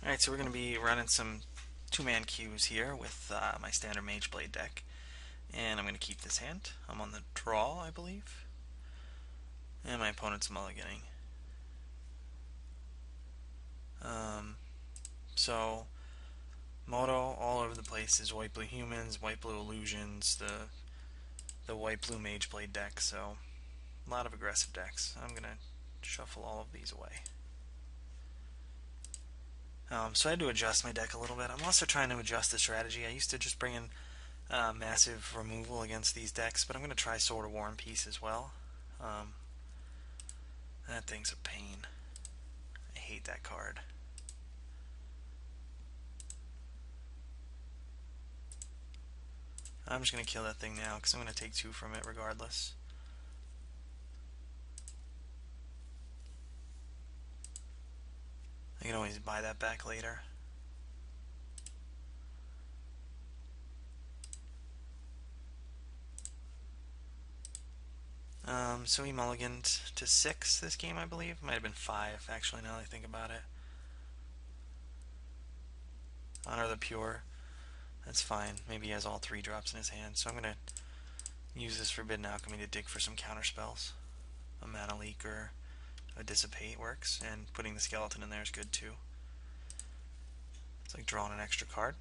Alright, so we're going to be running some two-man queues here with my standard Mage Blade deck. And I'm going to keep this hand. I'm on the draw, I believe. And my opponent's mulliganing. So, Moto all over the place is white-blue humans, white-blue illusions, the white-blue Mage Blade deck, so a lot of aggressive decks. I'm going to shuffle all of these away. So I had to adjust my deck a little bit. I'm also trying to adjust the strategy. I used to just bring in massive removal against these decks, but I'm going to try Sword of War and Peace as well. That thing's a pain. I hate that card. I'm just going to kill that thing now because I'm going to take 2 from it regardless. I can always buy that back later. So he mulliganed to 6 this game, I believe. Might have been 5, actually, now that I think about it. Honor the Pure. That's fine. Maybe he has all 3 drops in his hand. So I'm going to use this Forbidden Alchemy to dig for some counter spells. A Mana Leak or a Dissipate works, and putting the skeleton in there is good too. It's like drawing an extra card.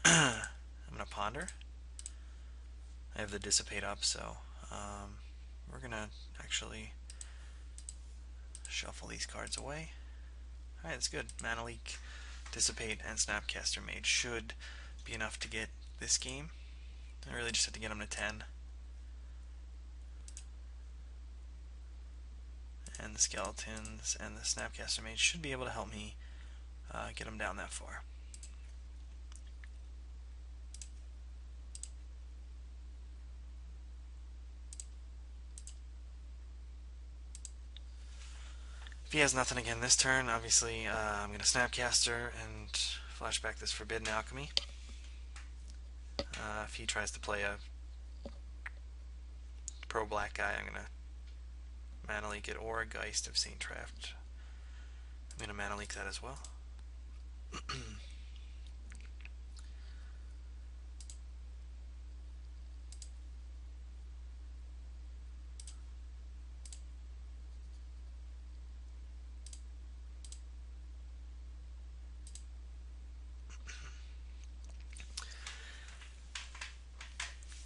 I'm going to Ponder. I have the Dissipate up, so we're going to actually shuffle these cards away. Alright, that's good. Mana Leak, Dissipate, and Snapcaster Mage should be enough to get this game. I really just have to get them to 10. And the Skeletons and the Snapcaster Mage should be able to help me get them down that far. If he has nothing again this turn, obviously I'm going to Snapcaster and flashback this Forbidden Alchemy. If he tries to play a pro-black guy, I'm going to Mana Leak it, or a Geist of St. Traft. I'm going to Mana Leak that as well.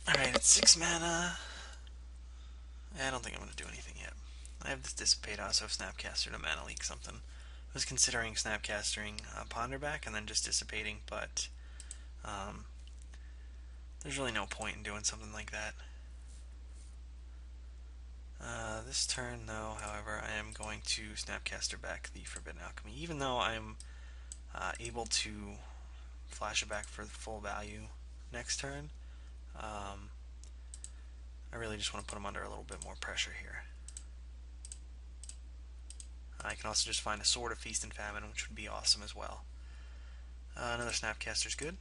Alright, it's 6 mana. I don't think I'm going to do anything yet. I have this Dissipate, I also have Snapcaster to Mana Leak something. I was considering Snapcastering Ponder back and then just dissipating, but there's really no point in doing something like that. This turn, though, however, I am going to Snapcaster back the Forbidden Alchemy, even though I'm able to flash it back for the full value next turn. I really just want to put him under a little bit more pressure here. I can also just find a Sword of Feast and Famine, which would be awesome as well. Another Snapcaster's good.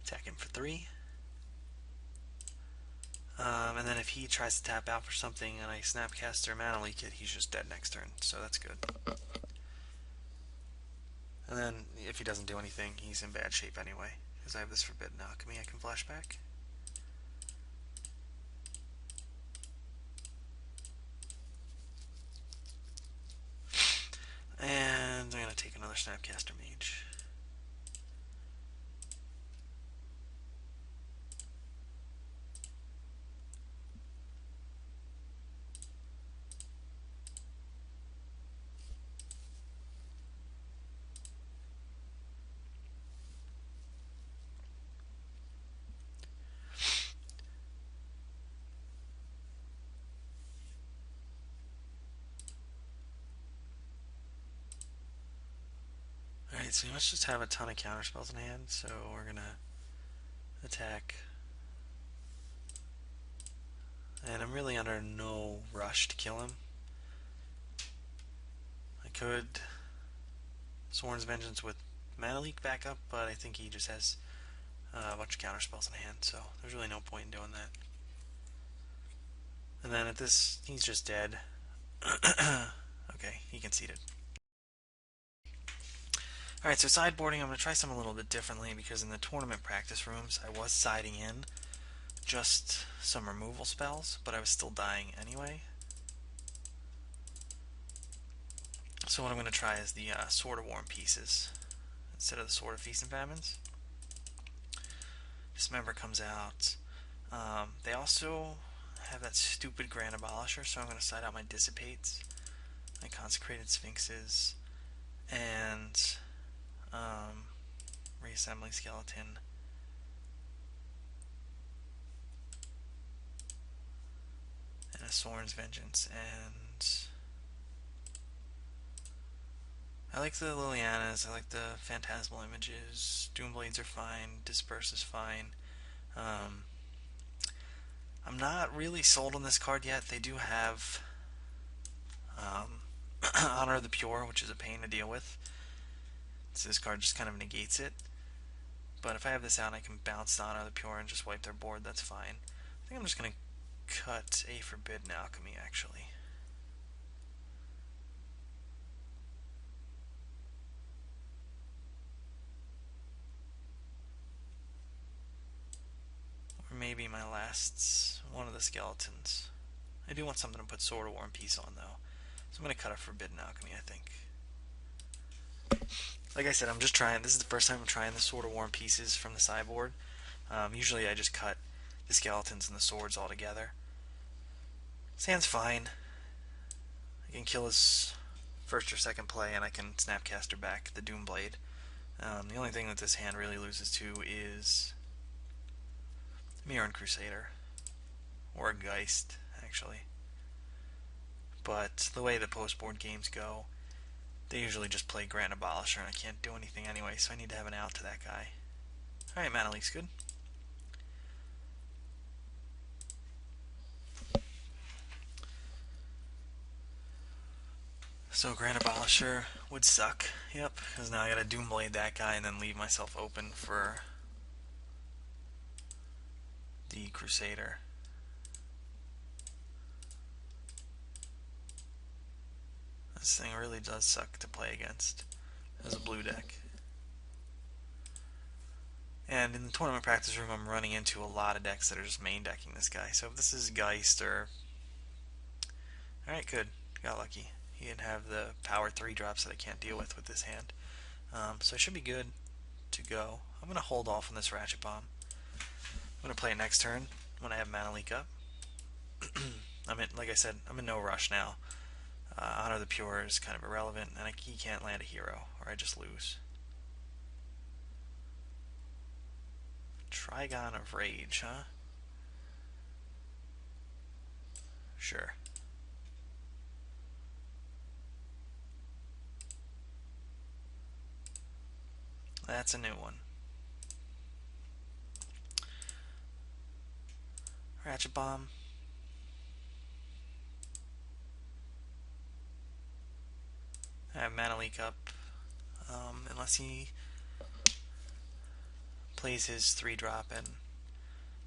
Attack him for 3. And then if he tries to tap out for something and I Snapcaster Mana Leak it, he's just dead next turn, so that's good. And then if he doesn't do anything, he's in bad shape anyway, because I have this Forbidden Alchemy I can flash back. And I'm going to take another Snapcaster Mage. Alright, so we must just have a ton of counter spells in hand, so we're going to attack. And I'm really under no rush to kill him. I could Sworn's Vengeance with Mana Leak back up, but I think he just has a bunch of counter spells in hand, so there's really no point in doing that. And at this, he's just dead. Okay, he conceded. Alright, so sideboarding, I'm going to try something a little bit differently because in the tournament practice rooms, I was siding in just some removal spells, but I was still dying anyway. So what I'm going to try is the Sword of War and Pieces instead of the Sword of Feast and Famines. Dismember comes out. They also have that stupid Grand Abolisher, so I'm going to side out my Dissipates, my Consecrated Sphinxes, and Reassembling Skeleton. And a Sorin's Vengeance, and I like the Lilianas, I like the Phantasmal Images, Doomblades are fine, Disperse is fine. I'm not really sold on this card yet. They do have Honor of the Pure, which is a pain to deal with. So this card just kind of negates it. But if I have this out, I can bounce the Honor of the Pure and just wipe their board. That's fine. I think I'm just going to cut a Forbidden Alchemy, actually. Or maybe my last one of the skeletons. I do want something to put Sword of War and Peace on, though. So I'm going to cut a Forbidden Alchemy, I think. Like I said, I'm just trying. This is the first time I'm trying the Sword of War and Pieces from the sideboard. Usually I just cut the skeletons and the swords all together. Sand's fine. I can kill his first or second play, and I can Snapcaster back the Doomblade. The only thing that this hand really loses to is Mirran Crusader. Or a Geist, actually. But the way the post-board games go, they usually just play Grand Abolisher, and I can't do anything anyway, so I need to have an out to that guy. Alright, Mana Leak's good. So Grand Abolisher would suck, yep, because now I gotta Doomblade that guy and then leave myself open for the Crusader. This thing really does suck to play against as a blue deck. And in the tournament practice room, I'm running into a lot of decks that are just main decking this guy. So if this is Geist or... Alright, good. Got lucky. He didn't have the power 3 drops that I can't deal with this hand. So I should be good to go. I'm going to hold off on this Ratchet Bomb. I'm going to play it next turn when I have Mana Leak up. Like I said, I'm in no rush now. Honor the Pure is kind of irrelevant, and he can't land a hero, or I just lose. Trigon of Rage, huh? Sure. That's a new one. Ratchet Bomb. I have Mana Leak up. Unless he plays his 3-drop and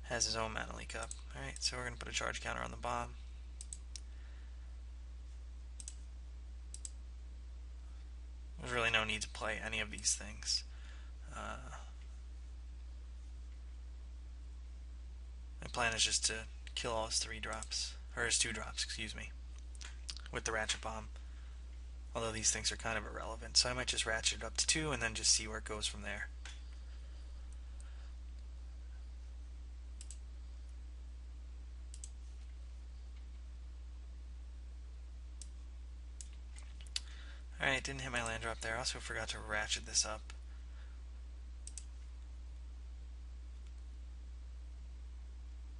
has his own Mana Leak up. Alright, so we're going to put a charge counter on the bomb. There's really no need to play any of these things. My plan is just to kill all his 3-drops, or his 2-drops, excuse me, with the Ratchet Bomb. Although these things are kind of irrelevant, so I might just ratchet it up to 2 and then just see where it goes from there. Alright, didn't hit my land drop there. I also forgot to ratchet this up.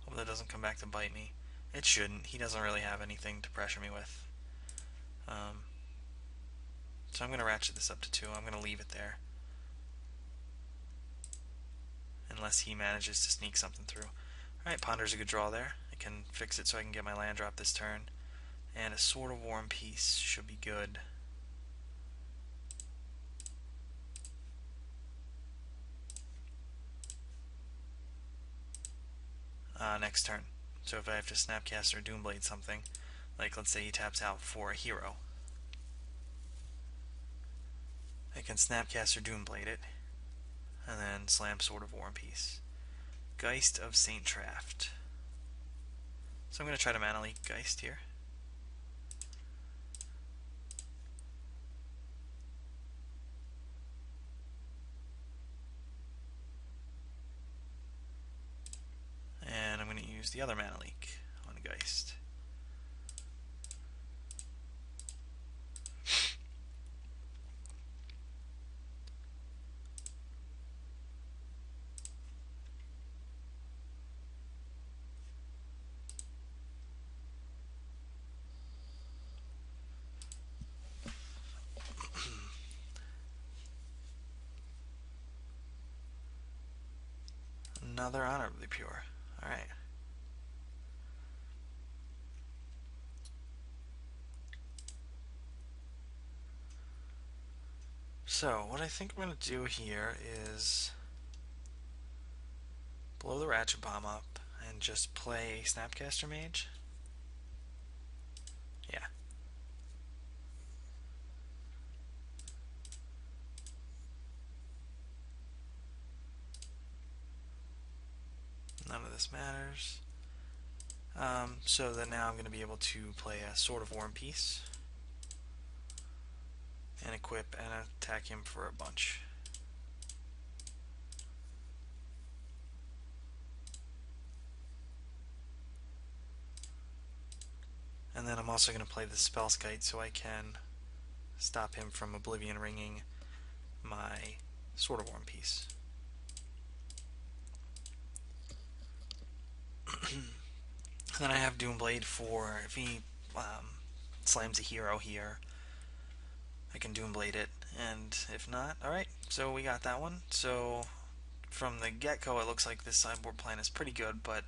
Hope that doesn't come back to bite me. It shouldn't. He doesn't really have anything to pressure me with. So I'm going to ratchet this up to 2. I'm going to leave it there. Unless he manages to sneak something through. Alright, Ponder's a good draw there. I can fix it so I can get my land drop this turn. And a Sword of War and Peace should be good. Next turn. So if I have to Snapcaster or Doomblade something, like let's say he taps out for a hero, I can Snapcaster Doomblade it, and then slam Sword of War and Peace. Geist of Saint Traft. So I'm going to try to mana leak Geist here. And I'm going to use the other mana leak on Geist. Another Honorably Pure. Alright. So, what I think I'm going to do here is blow the Ratchet Bomb up and just play Snapcaster Mage. Yeah. None of this matters. So that now I'm going to be able to play a Sword of War and Peace and equip and attack him for a bunch. And then I'm also going to play the Spellskite so I can stop him from Oblivion Ringing my Sword of War and Peace. And then I have Doomblade for if he slams a hero here, I can Doomblade it, and if not, alright, so we got that one. So from the get-go it looks like this sideboard plan is pretty good, but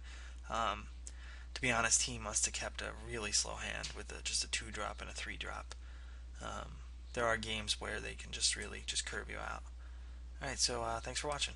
to be honest, he must have kept a really slow hand with just a 2-drop and a 3-drop. There are games where they can just really just curve you out. Alright, so thanks for watching.